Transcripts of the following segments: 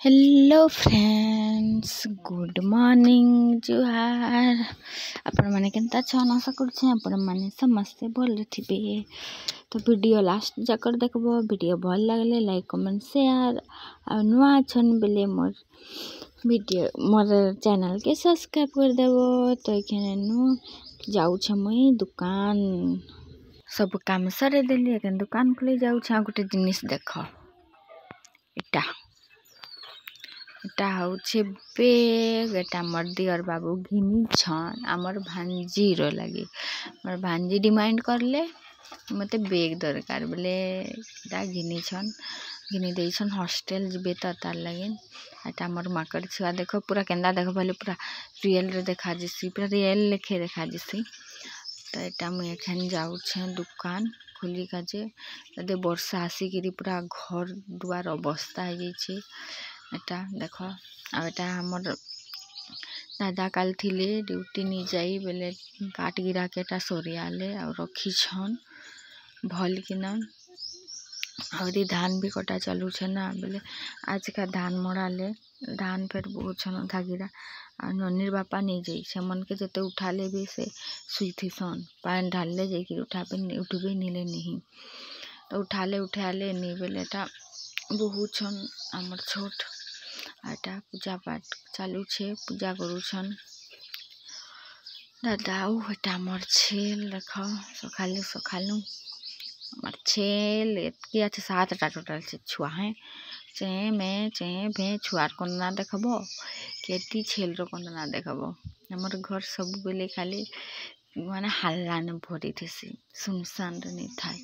Hello friends, good morning जुहार। आपण माने केनता छन आशा करछे आपण माने समस्त भल थिबे। तो वीडियो लास्ट जाकर देखबो। वीडियो भल लागले लाइक कमेंट शेयर आ नुआ छन बेले मोर चैनल के सब्सक्राइब कर देबो। तो एखने नु जाउ छ मुई दुकान सब काम सरे देली। एखन दुकान खुली जाउ छ। गोटे जिनिस देखो, एटा होचे बेग। एटा मोर दियर बाबू घिनी छन आमर भांजी रो लगी। मोर भांजी डिमांड करले मते बेग दरकार बोले एटा घिनी देई छन। हॉस्टल जिबे त तार लगे एटा मोर माकड़ छुआ देखो पूरा केंदा देखो भले पूरा रियल रे देखा जिसी, पूरा रियल लेखे देखा जिसी। तो एटा मुई एखन जाउ छ दुकान खुली काजे दे वर्षा आसी गिरी पूरा घर दुआर अवस्था हो जाई छी। एटा देखो आ एटा हमर दादा काल थिले ड्यूटी नी जाई बेले काट गिरा के एटा सोरियाले और रखी छन भल किना। और धान भी कटा चालू छे ना बेले आज का धान मोड़ाले धान फिर बहुत छन था गिरा। आ नन्नीर बापा नहीं जाई से मन के जते उठा ले भी से सुई थी सन पान ढाल ले जाई कि उठबे नीले नहीं। तो उठा ले नी बेले एटा बहुत छन हमर छोट आटा पूजा पाठ चालू छे, पूजा करू छन दादा। एटा मोर छेल देखो सखालू मोर छेल एतकी अच्छे 7टा टोटल छे छुआ है चे भे छुआर कोन ना देखबो केटी छेल रो कोन ना देखबो। हमर घर सब बेले खाली माने हल्ला ने भरी थेसी सुनसान रे नहीं थाय।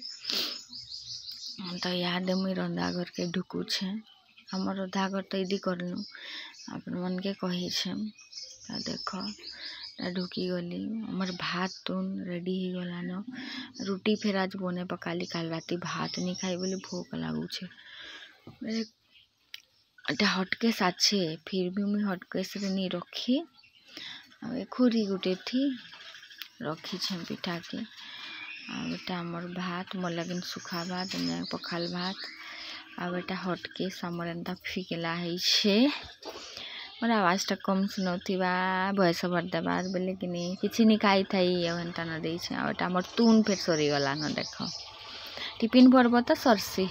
तो याद मुई रंधा घर के ढुकू छे हमर रंधा घर तो इदी करलु अपन मन के कही छे। तो देखो ढुकी गली हमर भात तुन रेडी ही गला न। रोटी फिर आज बने पकाली काल राती भात नहीं खाई बोले भूख लागू छे। एटा हटकेस आछे फिर भी मुई हटकेस रे नहीं रखी खुरी गुटे थी रखी छे पिठा के। एटा हमर भात मोर लगिन सुखा भात ने पखाल भात। अब एटा हटकेस हमर एंता फिकेला है छे। मोर आवाजटा कम सुनौथिबा भयस भर देबार बेले कि नहीं किछि नहीं खाई थाई एंता न देई छे। एटा हमर तून फेर सरी गला न देखो टिफिन भरबो त सरसी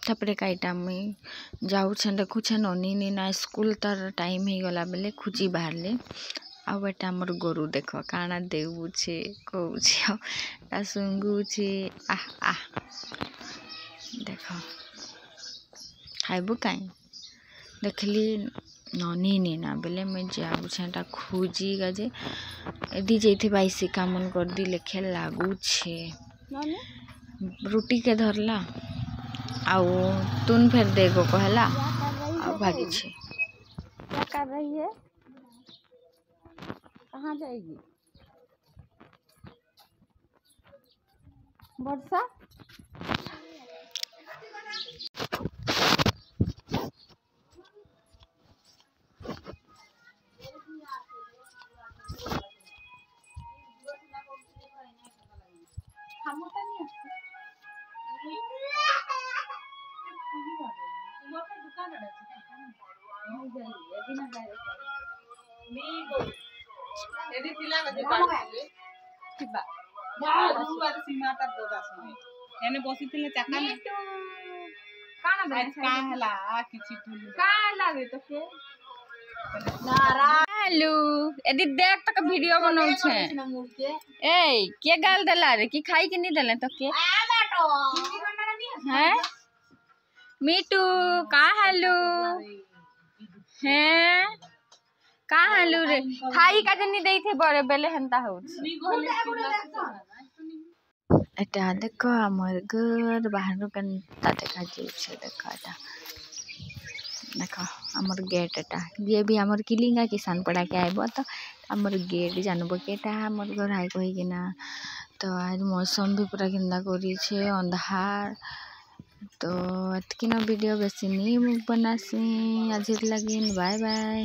तपरे काईटा मुई जाऊ छे देखु छे ननी ना स्कूल तार टाइम ही गला बेले खुची बाहरले। अब एटा हमर गोरु देखो काना देउ छे कहू छे ता सुंगू छे आह देखो खाइबो काई देखली ननी नी ना बेले मैं जाऊ छेटा खोजी गजे एदी जैथे बाइसी कामन कर दी लेखे लागू छे। रोटी के धरला आउ तुन फेर देगो कहला आ भागी छे। क्या कर रही है? कहाँ जाएगी वर्षा? एने बसिथिले चाका में काना आज का हला किछि ठुल का लागे तो के हेलो एदी देख तक वीडियो बनाउ छे। ए के गाल देला रे की खाई के नहीं देले तो के हैं मीटू का हेलो हैं का हेलो रे खाई का जनी देई थे बरे बेले हंता हो एटा देखो हमर घर बाहर कनता देखा जे छे। देखो एटा देखो हमर गेट एटा जे भी हमर किलिंगा किसान पड़ा के आइबो तो हमर गेट जानबो केटा हमर घर आइ कहि के ना। तो आज मौसम भी पूरा केंदा करी छे अंधार। तो अतकी ना वीडियो बेसी नहीं बनासी आज लगिन बाय बाय।